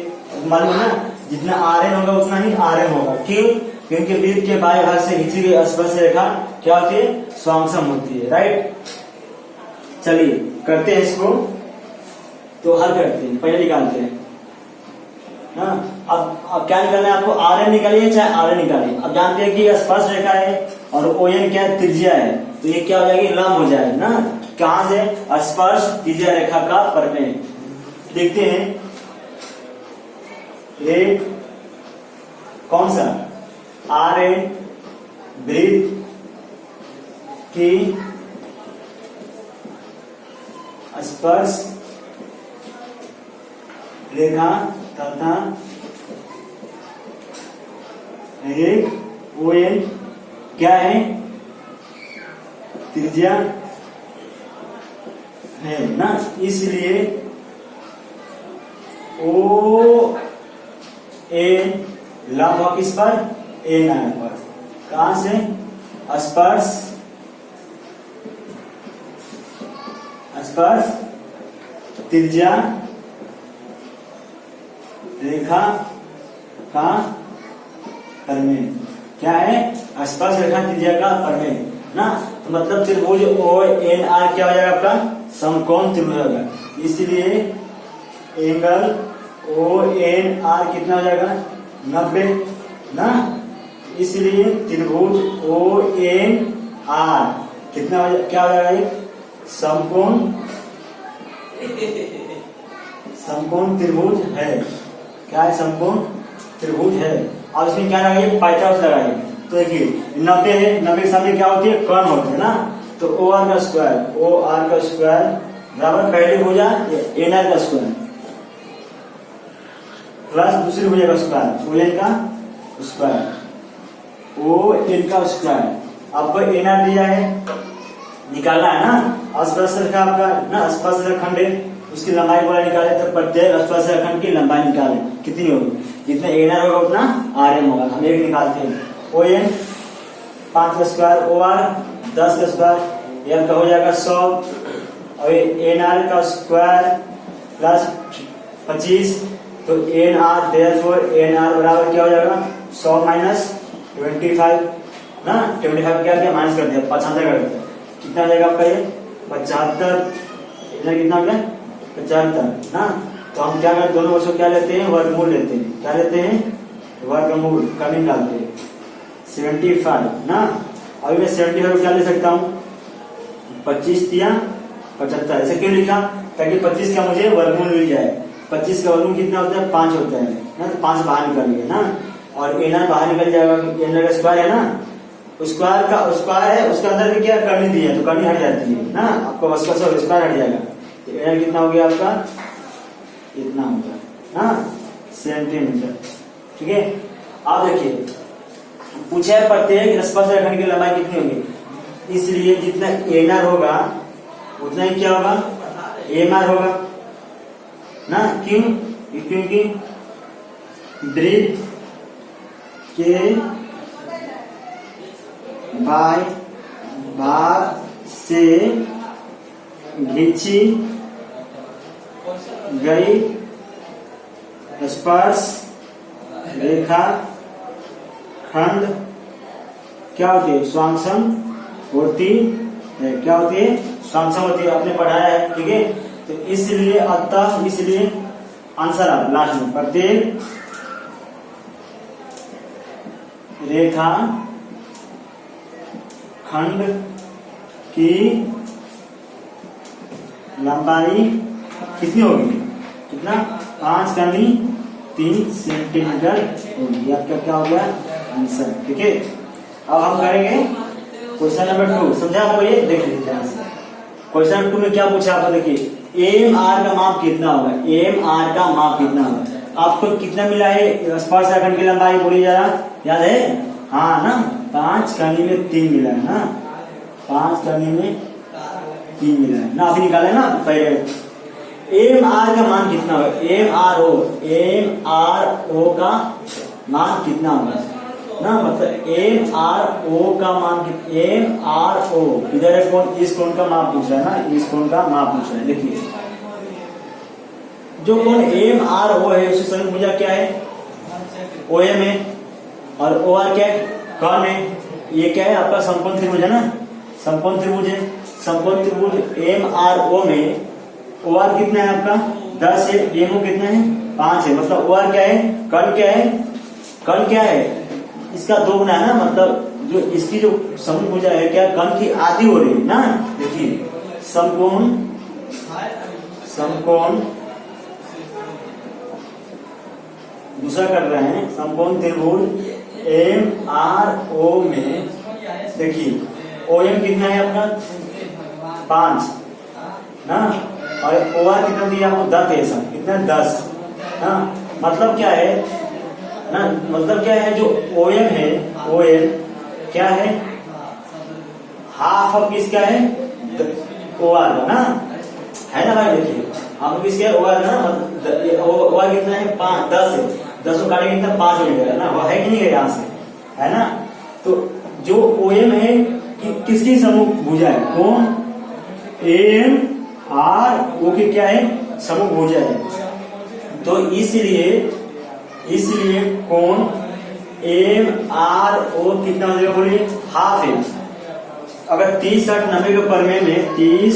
मालूम है ना, जितना आर एन होगा उतना ही आर एम होगा। क्यों, क्योंकि वृत्त के बाएं भाग से खींची गई स्पर्श रेखा क्या होती है, समसम होती है। राइट, चलिए करते हैं इसको, तो हल करते हैं, पहले निकालते हैं ना। अब क्या निकालना है आपको, आर एन निकालिए चाहे आर एन निकालिए। अब जानते हैं कि स्पर्श रेखा है और ओ एन क्या है, त्रिज्या है, तो ये क्या हो जाएगी, लंब हो जाएगा ना। कहां से, स्पर्श त्रिज्या रेखा का परिमेय। देखते हैं एक कौन सा, आर एन वृत्त की स्पर्श रेखा तथा एक ओ एन क्या है, त्रिज्या है ना, इसलिए ओ एन लंब हो किस पर, एन आर पर। कहां से, स्पर्श त्रिज्या रेखा का परिमेय क्या है, स्पर्श रेखा त्रिज्या का परिमेय ना। तो मतलब त्रिभुज ओ एन आर क्या हो जाएगा आपका, समकोण त्रिभुज होगा। इसलिए एंगल ओ एन आर कितना हो जाएगा, 90 ना। इसलिए त्रिभुज ओ एन आर कितना हो क्या हो जाएगा, समकोण त्रिभुज है। क्या है, समकोण त्रिभुज है। अब इसमें क्या लगाइए, पाइथागोरस लगाइए। तो देखिए 90 है, 90 के सामने क्या होती है, कर्ण होती है ना। तो ओ आर का स्क्वायर बराबर पहली भुजा एन आर का स्क्वायर प्लस दूसरी भुजा का स्क्वायर, ओ एन का स्क्वायर। आपको एन आर दिया है, निकालना है ना। स्पर्श रेखा आपका ना, स्पर्श रेखाखंड है, उसकी लंबाई पूरा निकाले। तो प्रत्येक स्पर्श रेखाखंड की लंबाई निकाले, कितनी होगी, जितना एन आर होगा उतना आर एम होगा। हम एक निकालते हैं, ओ एन 5 का स्क्वायर, ओ आर 10 का स्क्वायर, एम का हो जाएगा 100 और एन आर का स्क्वायर प्लस 25। तो N R therefore N R बराबर क्या हो जाएगा, 100 माइनस 25 ना। 25 क्या माइनस कर दिया, 75 कर दिया, कितना हो जाएगा आपका ये 75। कितना हो गया, 75 ना। तो हम क्या करते, दोनों बच्चों क्या लेते हैं, वर्गमूल लेते हैं। क्या लेते हैं, वर्गमूल का निकालते हैं 75 ना। अभी मैं 75 क्या ले सकता हूँ, 25 दिया 75। ऐसे क्यों लिखा, ताकि 25 का मुझे वर्गमूल मिल जाए। 25 का वर्गमूल कितना होता है, 5 होता है ना। तो 5 बाहर निकल गया ना, और एन आर बाहर निकल जाएगा, एन आर का स्क्वायर है ना। स्क्वायर का स्क्वायर है, उसके अंदर भी क्या करनी दी है, तो करनी हट जाती है ना। आपको बस का सब स्क्वायर हट जाएगा। तो एन आर कितना हो गया आपका, इतना होगा ना, सेंटीमीटर। ठीक है, आप देखिए पूछा है प्रत्येक स्पर्श रेखाखंड की लंबाई कितनी होगी, इसलिए जितना एन आर होगा उतना ही क्या होगा, एम आर होगा ना। क्यों, क्योंकि वृत्त के बाएं भाग से खींची गई स्पर्श रेखा खंड क्या होती है, स्वांगसम होती है। क्या होती है, स्वांगसम होती है, आपने पढ़ाया है। ठीक है, तो इसलिए अतः इसलिए आंसर आ लास्ट में, प्रत्येक रेखा खंड की लंबाई कितनी होगी, कितना 5×3 सेंटीमीटर होगी। आपका क्या हो गया आंसर। ठीक है, अब हम करेंगे क्वेश्चन नंबर 2। समझा आपको ये? देख लीजिए ध्यान से। क्वेश्चन नंबर 2 में क्या पूछा आपको, देखिए एम आर का माप कितना होगा, एम आर का माप कितना होगा। आपको कितना मिला है स्पर्श रेखा की लंबाई, बोली जरा, याद है? हाँ ना, 5×3 मिला है ना, 5×3 मिला है ना, अभी निकाले ना पहले। एम आर का मान कितना होगा, एम आर ओ का मान कितना होगा ना, मतलब एम आर ओ का मान, एम आर ओ इधर है कौन, इस कोण का माप पूछ रहा है ना, इस कोण का माप पूछ रहा है। देखिए जो कोण एम आर ओ है उसकी संयुक्त भुजा क्या है, ओ एम है, और ओ आर क्या है, कर्ण है। ये क्या है आपका समकोण त्रिभुज है ना, समकोण त्रिभुज है। समकोण त्रिभुज एम आर ओ में ओ आर कितना है आपका 10 है, एम ओ कितना है 5 है, मतलब ओ आर क्या है, कर्ण क्या है, कर्ण क्या है, इसका 2 गुना है ना, मतलब जो इसकी जो समकोण भुजा है क्या कर्ण की आधी हो रही है ना। देखिए समकोण दूसरा कर रहे हैं, समकोण त्रिभुज एम आर ओ में देखिए ओ एम कितना है आपका 5 ना, और ओ आर कितना दिया आपको 10 है, सब कितना 10 ना, मतलब क्या है ना, मतलब क्या है, जो ओ एम है, ओ एम क्या है, हाफ ऑफ किसका है, ओ आर का ना, है ना भाई। देखिए हाफ ऑफ किसका है, ओ आर का ना, मतलब ओ आर कितना है 5, 10 है, 10 को काटेंगे कितना 5 हो जाएगा ना, वो है कि नहीं है यहाँ से, है ना। तो जो ओ एम है किसकी समूह भुजा है, कौन, एम आर ओ के क्या है समूह भुजा है। तो इसलिए कौन एम आर ओ कितना हो जाएगा, बोलिए हाफ है। अगर 30, 60, 90 के परमेय में 30,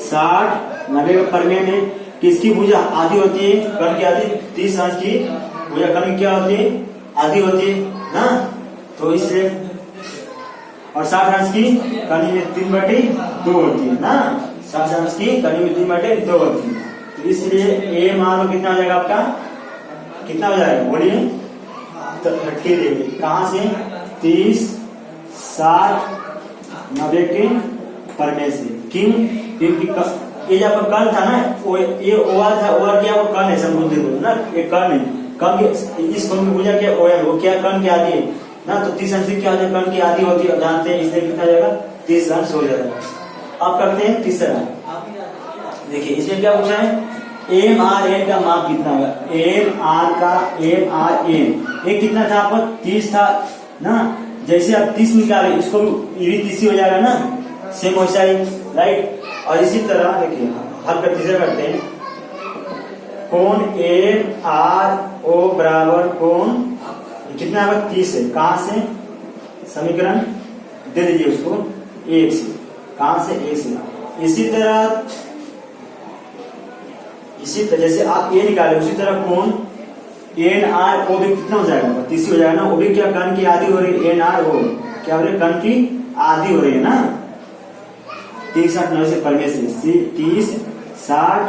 60, 90 के परमेय में किसकी भुजा आधी होती है, कर्ण की आधी, 30 अंश की भुजा कर्ण की क्या होती है, आधी होती है ना। तो इसलिए और 60 अंश की कर्ण में 3/2 होती है ना, 60 अंश की कर्ण में 3/2 होती है। तो इसलिए एम आर ओ कितना हो जाएगा आपका, कितना हो जाएगा बोलिए, तो 30 कहां से 30, 60, 90 के परमेय से, क्यों, क्योंकि ये जब आपका कर्ण था ना, ये ओ आर था, ओ आर क्या वो कर्ण है, समकोण त्रिभुज ना, ये कर्ण है, कर्ण इस कोण की भुजा क्या ओ एम, वो क्या कर्ण की आधी है ना, तो 30 अंश क्या हो जाएगा, कर्ण की आधी होती है, जानते हैं, इसलिए कितना जाएगा 30 अंश हो जाएगा। अब करते हैं तीसरा। देखिए इसमें क्या पूछा है, एम आर एन का माप कितना होगा, एम आर एन ये कितना था आपका 30 था ना, जैसे आप 30 निकाले इसको भी 30 हो जाएगा ना, सेम वैसा ही, राइट। और इसी तरह देखिए हल कर तीसरा करते हैं, कोण एम आर ओ बराबर कोण कितना है 30 है, कहां से समीकरण दे दीजिए उसको 1 से, कहां से 1 से। इसी तरह जैसे आप ये निकाले उसी तरह कोण एन आर ओ भी कितना हो जाएगा 30 हो जाएगा ना, वो भी क्या कर्ण की आधी हो रही है, एन आर ओ क्या हो रही है, कर्ण की आधी हो रही है ना, 30, 60, 90 से परमेय से, 30, 60,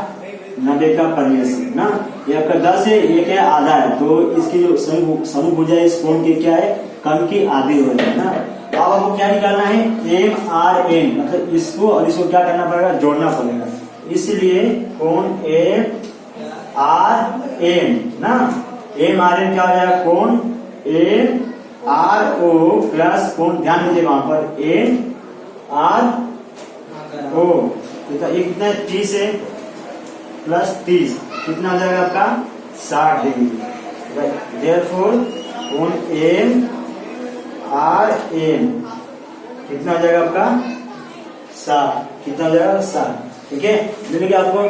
90 का परमेय से ना, ये आपका 10 है, ये क्या है आधा है, तो इसकी जो समूह भुजा है इस कोण की क्या है, कर्ण की आधी हो रही है ना। अब आपको क्या निकालना है, एम आर एन, मतलब इसको और इसको क्या करना पड़ेगा, जोड़ना पड़ेगा। इसलिए कोण एम आर एन ना, एम आर एन क्या हो जाएगा, कोण एम आर ओ प्लस कोण, ध्यान दीजिए वहां पर एम आर ओ, ये कितना है 30 है प्लस 30 कितना हो जाएगा आपका 60 डिग्री। देयरफॉर कोण एम आर एन कितना हो जाएगा आपका 60, कितना हो जाएगा 60। ठीक है, जैसे कि आपको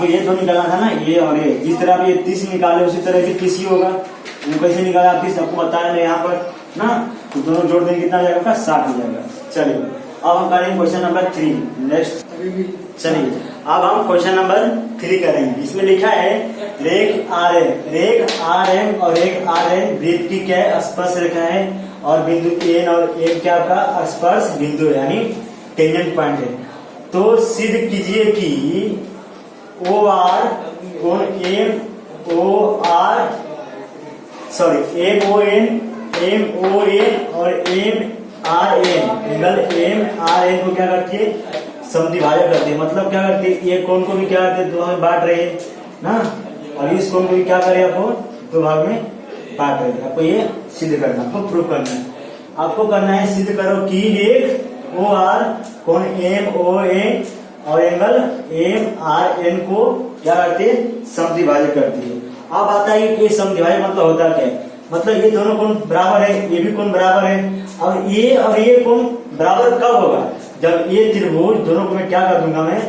ये तो निकालना था ना, ये और ये, जिस तरह आप ये 30 निकाले उसी तरह की 30 ही होगा, वो कैसे निकाला 30 आपको बताया मैं यहाँ पर ना, तो दोनों जोड़ देंगे कितना हो जाएगा आपका 60 हो जाएगा। चलिए अब हम करेंगे क्वेश्चन नंबर 3 नेक्स्ट। चलिए अब हम क्वेश्चन नंबर 3 करेंगे। इसमें लिखा है रेख आर एम और रेख आर एम वृत्त की क्या है, स्पर्श रेखा है, और बिंदु एन और एम क्या आपका स्पर्श बिंदु है, यानी टेंजेंट पॉइंट है। तो सिद्ध कीजिए कि ओ आर कोण M O R sorry M O N और M R N angle M R N को क्या करती है, समद्विभाजक करती है। मतलब क्या करती है, ये कोण को भी क्या करते हैं, दो भाग में बांट रहे हैं ना, और इस कोण को भी क्या करे आपको, दो भाग में बांट रहे हैं। आपको ये सिद्ध करना, आपको प्रूफ करना है। आपको करना है सिद्ध करो कि एक ओ आर कोण एम ओ एन और एंगल एम आर एन को क्या करती है, समद्विभाजक करती है। अब आता है ये समद्विभाजक मतलब होता क्या है, मतलब ये दोनों कोण बराबर है, ये भी कोण बराबर है, और ये कोण बराबर कब होगा, जब ये त्रिभुज दोनों को मैं क्या कर दूंगा, मैं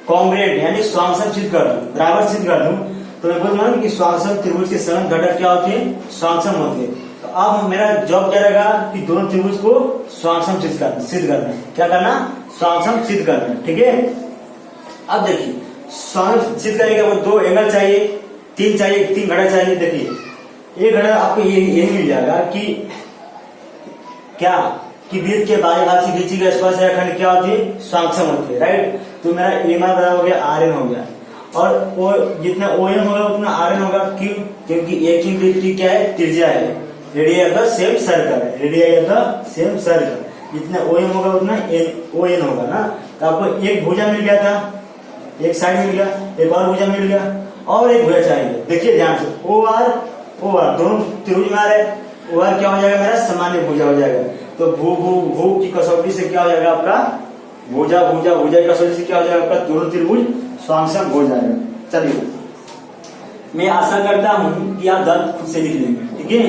कॉन्ग्रुएंट यानी स्वांगसम सिद्ध कर दूं, बराबर सिद्ध कर दूं, तो मैं बोलूंगा कि स्वांगसम त्रिभुज के संगत घटक क्या होते हैं, स्वांगसम होते हैं। तो अब मेरा जॉब क्या रहेगा कि दोनों त्रिभुज को स्वांगसम सिद्ध करना, क्या करना, स्वांगसम सिद्ध करना, ठीक है। अब देखिए स्वांगसम सिद्ध करने के बाद दो एंगल चाहिए, तीन घटक चाहिए। देखिए एक घटक आपको ये मिल जाएगा कि क्या कि वृत्त के बाह्य भाग से खींची गई स्पर्श रेखाखंड क्या होती है, स्वांगसम होती है, राइट। तो मेरा एम आर बराबर हो गया आर एन हो गया, और वो जितना ओ एम होगा उतना आर एन होगा। क्यों, क्योंकि एक ही वृत्त की क्या है, त्रिज्या है, radius of the same circle है, radius of the same circle. जितना ओ एम होगा उतना ओ एन होगा ना। तो आपको एक भुजा मिल गया था, एक साइड मिल गया, एक और भुजा मिल गया, और एक भुजा चाहिए। देखिए ध्यान से, ओ आर दोनों त्रिभुज में आ रहे, ओ आर क्या हो जाएगा, मेरा सामान्य भुजा हो जाएगा। तो भू की कसौटी से क्या हो जाएगा आपका, भुजा की कसौटी से क्या हो जाएगा आपका, दोनों त्रिभुज स्वांगसम हो जाएगा। चलिए मैं आशा करता हूं कि आप दर्द खुद से लिख लेंगे, ठीक है।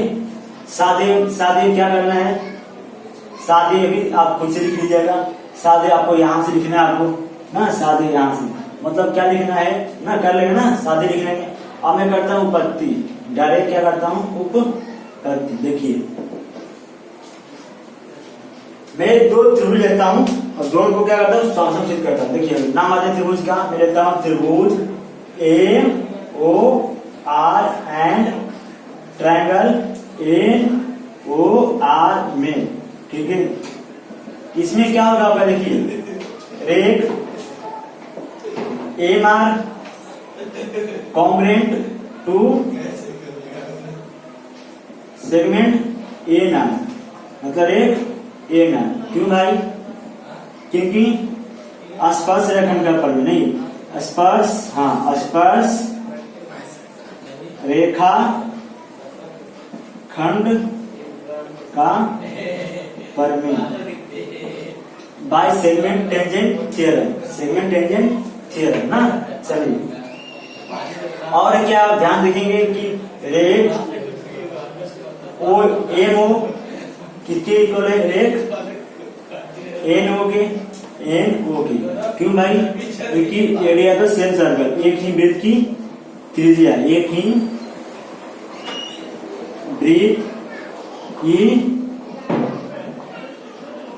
सादे क्या करना है, सादे भी आप खुद से लिख लीजिएगा। सादे आपको यहाँ से लिखना है, आपको ना सादे यहाँ से मतलब क्या लिखना है ना, कर लेंगे ना, सादे लिख लेंगे। अब मैं करता हूँ उपपत्ति, डायरेक्ट क्या करता हूँ, उपपत्ति। देखिए मैं दो त्रिभुज लेता हूँ और दोनों को क्या करता हूँ, स्वांगसम सिद्ध करता हूँ। देखिए नाम आते त्रिभुज का, मैं लेता हूँ त्रिभुज M O R and triangle N O R में, ठीक है। इसमें क्या होगा आपका, देखिए रेख M R congruent to segment A R, मतलब रेख ए आर। क्यों भाई, क्योंकि स्पर्श रेखाखंड का परिमेय नहीं, स्पर्श रेखा खंड का परिमेय बाय सेगमेंट टेंजेंट थ्योरम ना। चलिए और क्या आप ध्यान देखेंगे कि रेख ओ एम ओ किसके इक्वल है, रेख एन ओ के क्यों भाई, क्योंकि एरिया तो सेम सर्कल, एक ही वृत्त की त्रिज्या, एक ही वृत्त की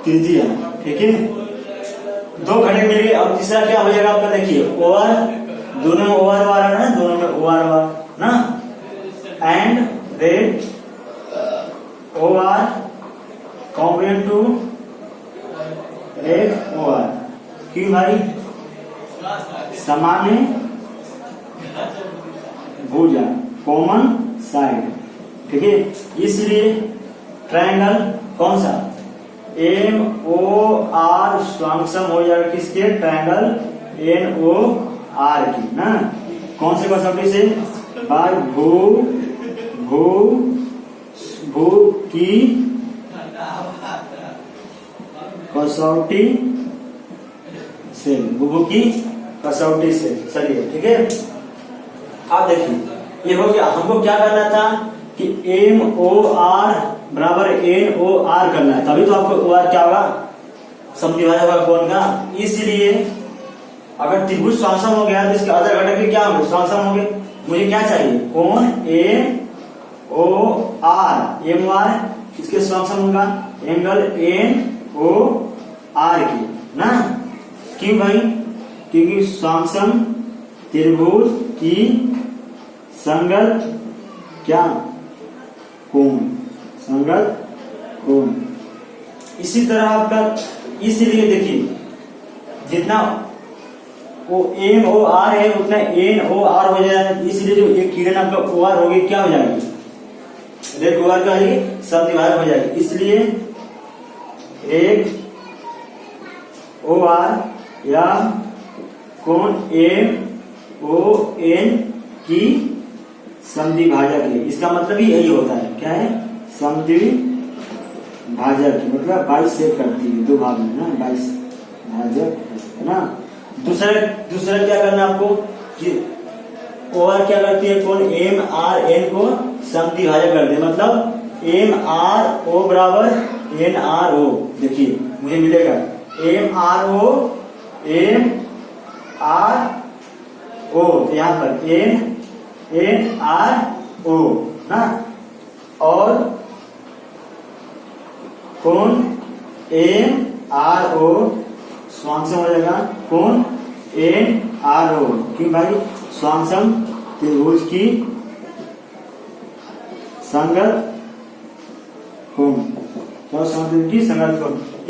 त्रिज्या, ठीक है। दो घटक मिल गए। अब तीसरा क्या हो जाएगा आपका, देखिए ओवर, दोनों में ओवर वाला ना, दोनों में ओवर वाला ना, and red over congruent to red over. क्यों भाई, सामान्य भुजा, कॉमन साइड, ठीक है। इसलिए ट्रायंगल कौन सा, एम ओ आर स्वांगसम हो जाएगा किसके, ट्रायंगल एन ओ आर की ना। कौन से कसौटी से, बाय भू की कसौटी से, भू की कसौटी से। चलिए ठीक है। आप देखिए ये हो गया। हमको क्या करना था कि एम ओ आर बराबर एन ओ आर करना है, तभी तो आपको ओ आर क्या होगा, समद्विभाजक होगा कोण का। इसलिए अगर त्रिभुज स्वांगसम हो गया तो इसके अदर घटक भी क्या होंगे, स्वांगसम होंगे। मुझे क्या चाहिए, कोण M O R, M O R किसके स्वांगसम होगा, एंगल एन ओ आर की ना। क्यों भाई, क्योंकि स्वांगसम त्रिभुज की संगत क्या, कोण, संगत कोण। इसी तरह आपका, इसलिए देखिए जितना वो एम ओ आर है उतना एन ओ आर हो जाएगा, इसलिए जो एक किरण आपका ओ आर होगी क्या हो जाएगी, रेख ओ आर का ही समद्विभाजक हो जाएगी। इसलिए रेख ओ आर या कोण एम ओ एन की समद्विभाजक है। इसका मतलब ही यही होता है, क्या है, समद्विभाजक मतलब 22 से करती है, दो भाग में ना 22 भाजक है ना। दूसरा क्या करना आपको कि ओ आर क्या करती है, कोण एम आर एन को समद्विभाजक करते हैं, मतलब एम आर ओ बराबर एन आर ओ। देखिए मुझे मिलेगा M R O M R O, तो यहां पर एन आर ओ ना, और कोण एम आर ओ स्वांग हो जाएगा कोण एन आर ओ। क्यों भाई, स्वांग त्रिभुज की संगत कोण, क्या स्वांग की संगत कोण।